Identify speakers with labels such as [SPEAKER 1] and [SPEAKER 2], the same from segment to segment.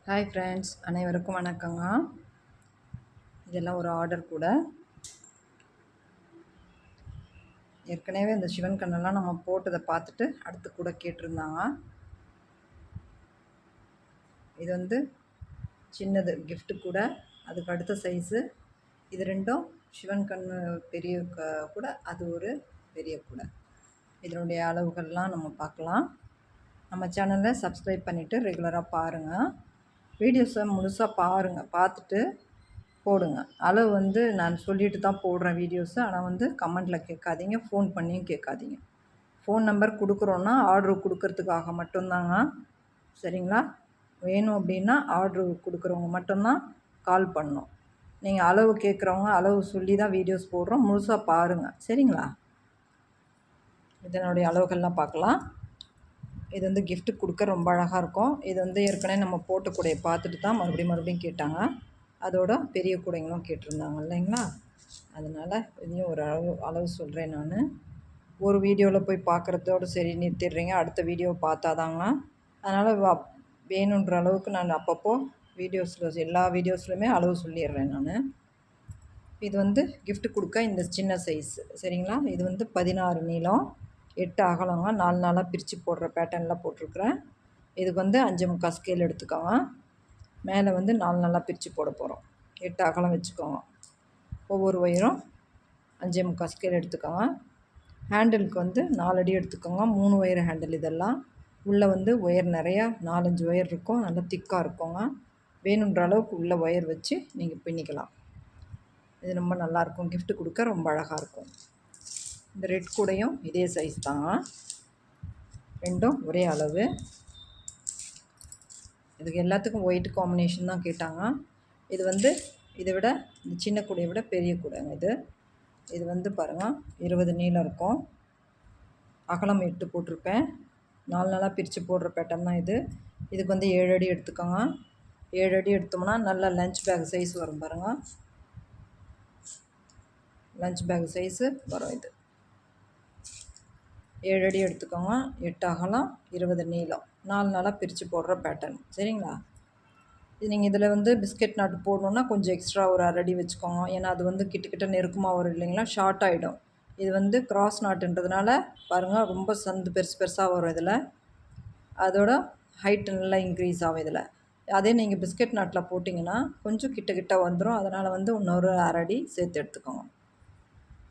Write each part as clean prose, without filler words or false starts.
[SPEAKER 1] Hi friends, அனைவருக்கும் வணக்கங்க. இதெல்லாம் ஒரு ஆர்டர் கூட. ஏற்கனவே இந்த சிவன் கண்ணெல்லாம் நம்ம போட்டதை பார்த்துட்டு அடுத்து கூட கேட்டிருந்தாங்க. இது வந்து சின்னது gift கூட, அதுக்கு அடுத்த சைஸு. இது ரெண்டும் சிவன் கண்ணு பெரிய கூட, அது ஒரு பெரிய கூட. இதனுடைய அளவுகள்லாம் நம்ம பார்க்கலாம். நம்ம சேனலை சப்ஸ்கிரைப் பண்ணிவிட்டு ரெகுலராக பாருங்கள். வீடியோஸை முழுசாக பாருங்கள், பார்த்துட்டு போடுங்க. அளவு வந்து நான் சொல்லிட்டு தான் போடுறேன் வீடியோஸு. ஆனால் வந்து கமெண்ட்டில் கேட்காதீங்க, ஃபோன் பண்ணியும் கேட்காதீங்க. ஃபோன் நம்பர் கொடுக்குறோன்னா ஆர்ட்ரு கொடுக்கறதுக்காக மட்டும்தாங்க, சரிங்களா? வேணும் அப்படின்னா ஆர்ட்ரு கொடுக்குறவங்க மட்டும்தான் கால் பண்ணணும். நீங்கள் அளவு கேட்குறவங்க அளவு சொல்லி தான் வீடியோஸ் போடுறோம், முழுசாக பாருங்கள், சரிங்களா? இதனுடைய அளவுகள்லாம் பார்க்கலாம். இது வந்து gift கொடுக்க ரொம்ப அழகாக இருக்கும். இது வந்து ஏற்கனவே நம்ம போட்ட கூடையை பார்த்துட்டு தான் மறுபடியும் கேட்டாங்க. அதோட பெரிய கூடைங்களும் கேட்டிருந்தாங்க இல்லைங்களா? அதனால் இதையும் ஒரு அளவு சொல்கிறேன் நான். ஒரு வீடியோவில் போய் பார்க்குறதோடு சரி நிறுத்திடுறீங்க, அடுத்த வீடியோ பார்த்தாதாங்க. அதனால் வேணுன்ற அளவுக்கு நான் அப்பப்போ வீடியோஸில் எல்லா வீடியோஸ்லையுமே அளவு சொல்லிடுறேன் நான். இது வந்து gift கொடுக்க இந்த சின்ன சைஸ், சரிங்களா? இது வந்து 16 நீளம், 8 அகலங்க. 4 நாளாக பிரித்து போடுற பேட்டர்னில் போட்டிருக்கிறேன். இதுக்கு வந்து 5/4 ஸ்கேல் எடுத்துக்கோங்க. மேலே வந்து 4 நாளாக பிரித்து போட போகிறோம். 8 அகலம் வச்சுக்கோங்க. ஒவ்வொரு ஒயரும் 5/4 ஸ்கேல் எடுத்துக்கோங்க. ஹேண்டிலுக்கு வந்து 4 அடி எடுத்துக்கோங்க. 3 ஒயர் ஹேண்டில். இதெல்லாம் உள்ளே வந்து ஒயர் நிறையா 4-5 ஒயர் இருக்கும், நல்லா திக்காக இருக்குங்க. வேணுன்ற அளவுக்கு உள்ளே ஒயர் வச்சு நீங்கள் பின்னிக்கலாம். இது ரொம்ப நல்லாயிருக்கும், gift கொடுக்க ரொம்ப அழகாக இருக்கும். இந்த ரெட் கூடையும் இதே சைஸ் தாங்க, ரெண்டும் ஒரே அளவு. இதுக்கு எல்லாத்துக்கும் ஒயிட் காம்பினேஷன் தான் கேட்டாங்க. இது வந்து இதை விட இந்த சின்ன கூடையை விட பெரிய கூடைங்க இது. இது வந்து பாருங்கள் 20 நீளம் இருக்கும், அகலம் 8 போட்டிருப்பேன். 4 நாளாக பிரித்து போடுற பேட்டர்ன் தான் இது. இதுக்கு வந்து 7 அடி எடுத்துக்கோங்க. 7 அடி எடுத்தோம்னா நல்ல லஞ்ச் பேக் சைஸ் வரும் பாருங்கள். லஞ்ச் பேக் சைஸு வரும் இது. 7 அடி எடுத்துக்கோங்க. 8 அகலம், 20 நீளம். 4 நாளாக பிரித்து போடுற பேட்டர்ன், சரிங்களா? இது நீங்கள் இதில் வந்து பிஸ்கெட் நாட்டு போடணுன்னா கொஞ்சம் எக்ஸ்ட்ரா ஒரு 1/2 அடி வச்சுக்கோங்க. ஏன்னா அது வந்து கிட்ட நெருக்கமாக வரும் இல்லைங்களா, ஷார்ட் ஆகிடும். இது வந்து கிராஸ் நாட்டுன்றதுனால பாருங்கள் ரொம்ப சந்து பெருசாக வரும் இதில். அதோட ஹைட்டு நல்லா இன்க்ரீஸ் ஆகும் இதில். அதே நீங்கள் பிஸ்கெட் நாட்டில் போட்டிங்கன்னா கொஞ்சம் கிட்ட வந்துடும். அதனால் வந்து இன்னொரு 1/2 அடி சேர்த்து எடுத்துக்கோங்க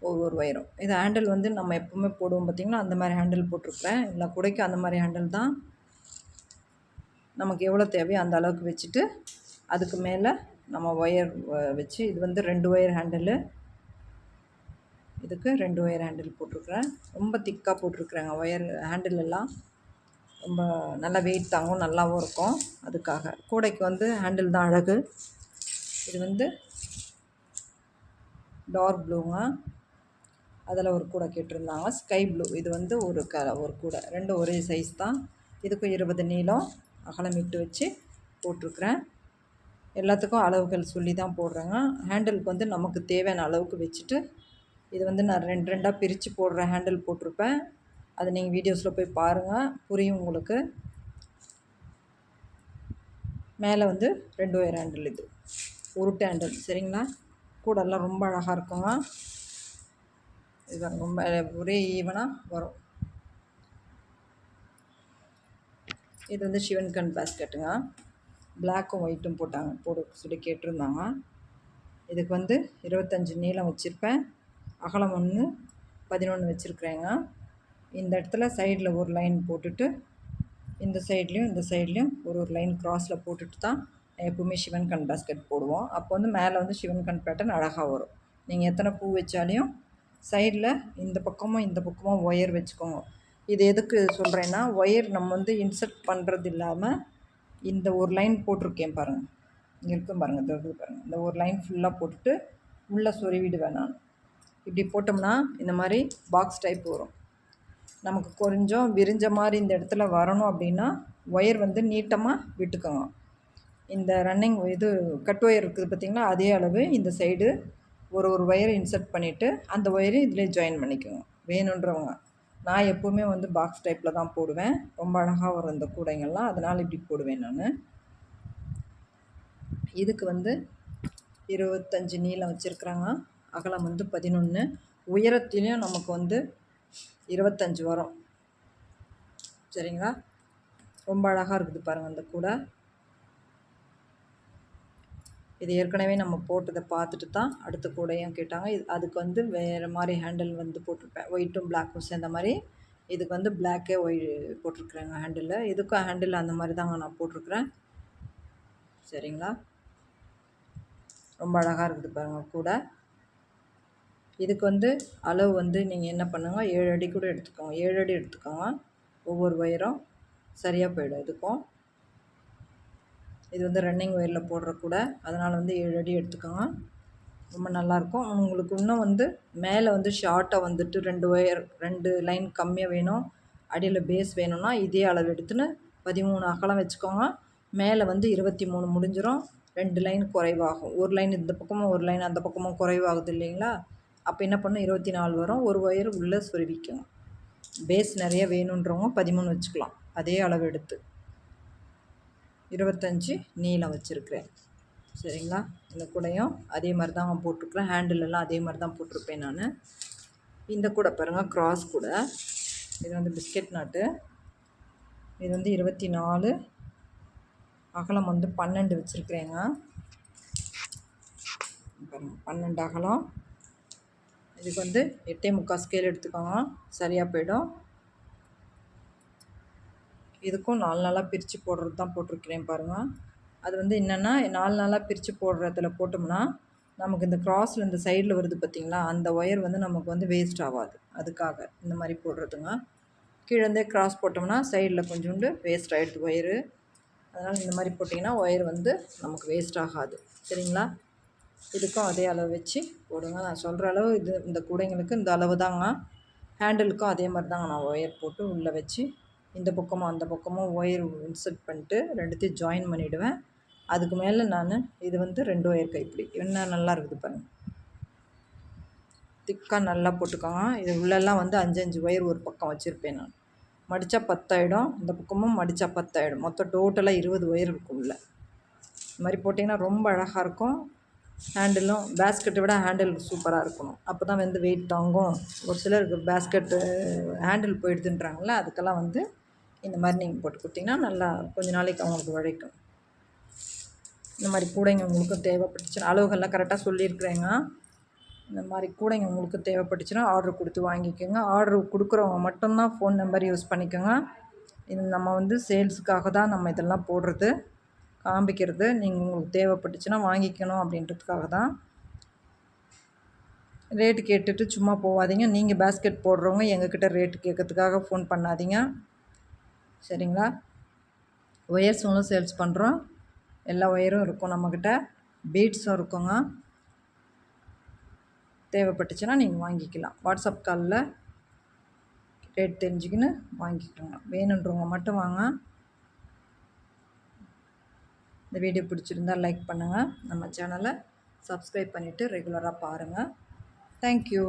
[SPEAKER 1] ஒவ்வொரு ஒயரும். இது ஹேண்டில் வந்து நம்ம எப்போவுமே போடுவோம் பார்த்திங்களா, அந்த மாதிரி ஹேண்டில் போட்டிருக்கிறேன். எல்லா கூடைக்கும் அந்த மாதிரி ஹேண்டில் தான். நமக்கு எவ்வளோ தேவையோ அந்த அளவுக்கு வச்சுட்டு அதுக்கு மேலே நம்ம ஒயர் வச்சு, இது வந்து 2 ஒயர் ஹேண்டிலு. இதுக்கு 2 ஒயர் ஹேண்டில் போட்டிருக்கிறேன். ரொம்ப திக்காக போட்டிருக்குறேங்க ஒயர் ஹேண்டில் எல்லாம். ரொம்ப நல்லா வெயிட் தாங்கும், நல்லாவும் இருக்கும். அதுக்காக கூடைக்கு வந்து ஹேண்டில் தான் அழகு. இது வந்து டார்க் ப்ளூங்க, அதில் ஒரு கூடை கேட்டிருந்தாங்க. ஸ்கை ப்ளூ, இது வந்து ஒரு கூடை. ரெண்டும் ஒரே சைஸ் தான். இதுக்கும் 20 நீளம், அகலம் 8 வச்சு போட்டிருக்கிறேன். எல்லாத்துக்கும் அளவுகள் சொல்லி தான் போடுறேங்க. ஹேண்டிலுக்கு வந்து நமக்கு தேவையான அளவுக்கு வச்சுட்டு, இது வந்து நான் 2 பிரித்து போடுற ஹேண்டில் போட்டிருப்பேன். அதை நீங்கள் வீடியோஸில் போய் பாருங்கள், புரியும் உங்களுக்கு. மேலே வந்து 2 ஒயர் ஹேண்டில், இது உருட்டு ஹேண்டில், சரிங்களா? கூடெல்லாம் ரொம்ப அழகாக இருக்குங்க. இது ரொம்ப ஒரே ஈவனாக வரும். இது வந்து சிவன் கண் பேஸ்கெட்டுங்க. பிளாக்கும் ஒயிட்டும் போட சொல்லி கேட்டிருந்தாங்க. இதுக்கு வந்து 25 நீளம் வச்சுருப்பேன், அகலம் 1, 11 வச்சுருக்குறேங்க. இந்த இடத்துல சைடில் ஒரு லைன் போட்டுட்டு, இந்த சைட்லேயும் ஒரு லைன் க்ராஸில் போட்டுட்டு தான் எப்போவுமே சிவன் கண் பேஸ்கெட் போடுவோம். அப்போ வந்து மேலே வந்து சிவன் கண் பேட்டர்ன் அழகாக வரும். நீங்கள் எத்தனை பூ வச்சாலையும் சைடில் இந்த பக்கமும் ஒயர் வச்சுக்கோங்க. இது எதுக்கு சொல்கிறேன்னா, ஒயர் நம்ம வந்து இன்சர்ட் பண்ணுறது இல்லாமல் இந்த ஒரு லைன் போட்டிருக்கேன் பாருங்கள், இங்கே இருக்கும் பாருங்கள், இது பாருங்கள், இந்த ஒரு லைன் ஃபுல்லாக போட்டுட்டு உள்ளே சொருவிடுவேன் நான். இப்படி போட்டோம்னா இந்த மாதிரி பாக்ஸ் டைப் வரும். நமக்கு கொஞ்சம் விரிஞ்ச மாதிரி இந்த இடத்துல வரணும் அப்படின்னா ஒயர் வந்து நீட்டமாக விட்டுக்கோங்க. இந்த ரன்னிங் இது கட் ஒயர் இருக்குது பார்த்திங்களா, அதே அளவு இந்த சைடு ஒரு ஒயரை இன்சர்ட் பண்ணிவிட்டு அந்த ஒயரை இதில் ஜாயின் பண்ணிக்கோங்க வேணுன்றவங்க. நான் எப்போவுமே வந்து பாக்ஸ் டைப்பில் தான் போடுவேன். ரொம்ப அழகாக வரும் இந்த கூடைங்கள்லாம், அதனால் இப்படி போடுவேன் நான். இதுக்கு வந்து 25 நீளம் வச்சுருக்குறாங்க. அகலம் வந்து 11. உயரத்திலையும் நமக்கு வந்து 25 வரும். சரிங்களா? ரொம்ப அழகாக இருக்குது பாருங்கள் அந்த கூடை. இது ஏற்கனவே நம்ம போட்டதை பார்த்துட்டு தான் அடுத்த கூடையும் கேட்டாங்க. அதுக்கு வந்து வேறு மாதிரி ஹேண்டில் வந்து போட்டிருப்பேன், ஒயிட்டும் பிளாக்கும் சேர்ந்த மாதிரி. இதுக்கு வந்து பிளாக்கே போட்டிருக்குறேங்க ஹேண்டில். இதுக்கும் ஹேண்டில் அந்த மாதிரி தாங்க நான் போட்டிருக்குறேன். சரிங்களா? ரொம்ப அழகாக இருக்குது பாருங்கள் கூடை. இதுக்கு வந்து அளவு வந்து நீங்கள் என்ன பண்ணுங்க, 7 அடி கூட எடுத்துக்கோங்க. 7 அடி எடுத்துக்கோங்க. ஒவ்வொரு ஒயரும் சரியாக போயிடும் இதுக்கும். இது வந்து ரன்னிங் ஒயரில் போடுற கூட, அதனால் வந்து 7 அடி எடுத்துக்கோங்க. ரொம்ப நல்லாயிருக்கும். உங்களுக்கு இன்னும் வந்து மேலே வந்து ஷார்ட்டாக வந்துட்டு 2 லைன் கம்மியாக வேணும், அடியில் பேஸ் வேணும்னா இதே அளவு எடுத்துன்னு 13 அகலம் வச்சுக்கோங்க. மேலே வந்து 23 முடிஞ்சிடும். 2 லைன் குறைவாகும். ஒரு லைன் இந்த பக்கமும் ஒரு லைன் அந்த பக்கமும் குறைவாகுது இல்லைங்களா? அப்போ என்ன பண்ணணும், 24 வரும். ஒரு ஒயர் உள்ளே சொருவிக்கணும். பேஸ் நிறைய வேணுன்றவங்க 13 வச்சுக்கலாம். அதே அளவு எடுத்து 25 நீளம் வச்சுருக்கிறேன். சரிங்களா? இந்த கூடையும் அதே மாதிரி தான் போட்டிருக்குறேன். ஹேண்டிலெல்லாம் அதே மாதிரி தான் போட்டிருப்பேன் நான். இந்த கூடை பாருங்கள், கிராஸ் கூடை. இது வந்து பிஸ்கெட் நாட்டு. இது வந்து 24, அகலம் வந்து 12 வச்சுருக்கிறேங்க. பாருங்கள், 12 அகலம். இதுக்கு வந்து 8.75 ஸ்கேல் எடுத்துக்கோங்க, சரியாக போயிடும். இதுக்கும் 4 நாளாக பிரித்து போடுறது தான் போட்டிருக்கிறேன் பாருங்கள். அது வந்து என்னென்னா 4 நாளாக பிரித்து போடுறதுல போட்டோம்னா நமக்கு இந்த கிராஸில் இந்த சைடில் வருது பார்த்திங்களா, அந்த ஒயர் வந்து நமக்கு வந்து வேஸ்ட் ஆகாது. அதுக்காக இந்த மாதிரி போடுறதுங்க. கீழேருந்தே கிராஸ் போட்டோம்னா சைடில் கொஞ்சோண்டு வேஸ்ட் ஆகிடுது ஒயரு. அதனால் இந்த மாதிரி போட்டிங்கன்னா ஒயர் வந்து நமக்கு வேஸ்ட் ஆகாது. சரிங்களா? இதுக்கும் அதே அளவு வச்சு போடுங்க. நான் சொல்கிற அளவு இது இந்த கூடைங்களுக்கு இந்த அளவு தாங்க. ஹேண்டிலுக்கும் அதே மாதிரி தாங்க நான் ஒயர் போட்டு உள்ளே வச்சு இந்த பக்கமும் அந்த பக்கமும் ஒயர் இன்சர்ட் பண்ணிட்டு ரெண்டுத்தையும் ஜாயின் பண்ணிவிடுவேன். அதுக்கு மேலே நான் இது வந்து 2 ஒயர் கைப்பிடி. என்ன நல்லா இருக்குது பாருங்கள், திக்காக நல்லா போட்டுக்கோங்க. இது உள்ளெல்லாம் வந்து 5 ஒயர் ஒரு பக்கம் வச்சுருப்பேன் நான். மடித்தா 10 ஆகிடும், இந்த பக்கமும் மடித்தா 10 ஆகிடும். மொத்தம் டோட்டலாக 20 ஒயர் இருக்கும் உள்ள. இந்த மாதிரி போட்டிங்கன்னா ரொம்ப அழகாக இருக்கும். ஹேண்டிலும் பேஸ்கெட்டை விட ஹேண்டில் சூப்பராக இருக்கணும். அப்போ தான் வந்து வெயிட் தாங்கும். ஒரு சிலருக்கு பேஸ்கெட்டு ஹேண்டில் போயிடுதுன்றாங்கள, அதுக்கெல்லாம் வந்து இந்த மாதிரி நீங்கள் போட்டு கொடுத்தீங்கன்னா நல்லா கொஞ்சம் நாளைக்கு அவங்களுக்கு உழைக்கும். இந்த மாதிரி கூடைங்க உங்களுக்கு தேவைப்பட்டுச்சுன்னா, அளவுகள்லாம் கரெக்டாக சொல்லியிருக்கிறேங்க. இந்த மாதிரி கூடைங்க உங்களுக்கு தேவைப்பட்டுச்சுன்னா ஆர்டர் கொடுத்து வாங்கிக்கோங்க. ஆர்டர் கொடுக்குறவங்க மட்டும்தான் ஃபோன் நம்பர் யூஸ் பண்ணிக்கோங்க. இது நம்ம வந்து சேல்ஸுக்காக தான் நம்ம இதெல்லாம் போடுறது, காமிக்கிறது. நீங்கள் உங்களுக்கு தேவைப்பட்டுச்சுன்னா வாங்கிக்கணும் அப்படின்றதுக்காக தான். ரேட்டு கேட்டுட்டு சும்மா போகாதீங்க. நீங்கள் பேஸ்கெட் போடுறவங்க எங்ககிட்ட ரேட்டு கேட்கறதுக்காக ஃபோன் பண்ணாதீங்க. சரிங்களா? ஒயர்ஸுங்களும் சேல்ஸ் பண்ணுறோம். எல்லா ஒயரும் இருக்கும் நம்மக்கிட்ட, பீட்ஸும் இருக்குங்க. தேவைப்பட்டுச்சுன்னா நீங்கள் வாங்கிக்கலாம். வாட்ஸ்அப் காலில் ரேட் தெரிஞ்சுக்கின்னு வாங்கிக்கோங்க. வேணுன்றவங்க மட்டும் வாங்க. இந்த வீடியோ பிடிச்சிருந்தால் லைக் பண்ணுங்கள். நம்ம சேனலை சப்ஸ்கிரைப் பண்ணிவிட்டு ரெகுலராக பாருங்கள். தேங்க்யூ.